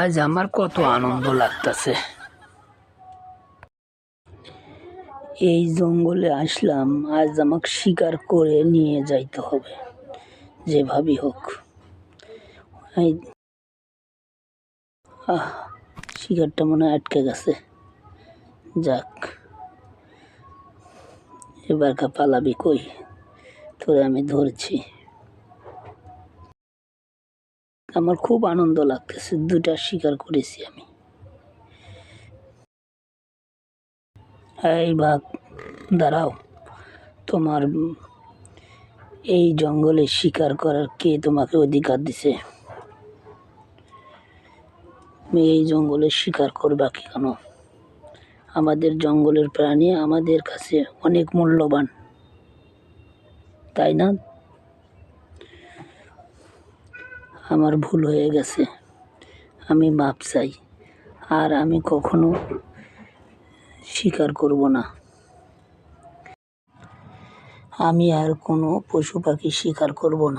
আজ আমার কত আনন্দ লাগতেছে। এই জঙ্গলে আসলাম, আজ আমাকে শিকার করে নিয়ে যাইতে হবে যেভাবেই হোক। শিকারটা মনে হয় আটকে গেছে। যাক, এবার পালাবি কই, তোরে আমি ধরছি। আমার খুব আনন্দ লাগতেছে, 2টা শিকার করেছি আমি। এই বাঘ, দাঁড়াও। তোমার এই জঙ্গলে শিকার করার কে তোমাকে অধিকার দিছে? তুমি এই জঙ্গলে শিকার করবা কেন? আমাদের জঙ্গলের প্রাণী আমাদের কাছে অনেক মূল্যবান, তাই না? আমার ভুল হয়ে গেছে, আমি মাপ চাই। আর আমি কখনো শিকার করব না। আমি আর কোনো পশু পাখি শিকার করব না।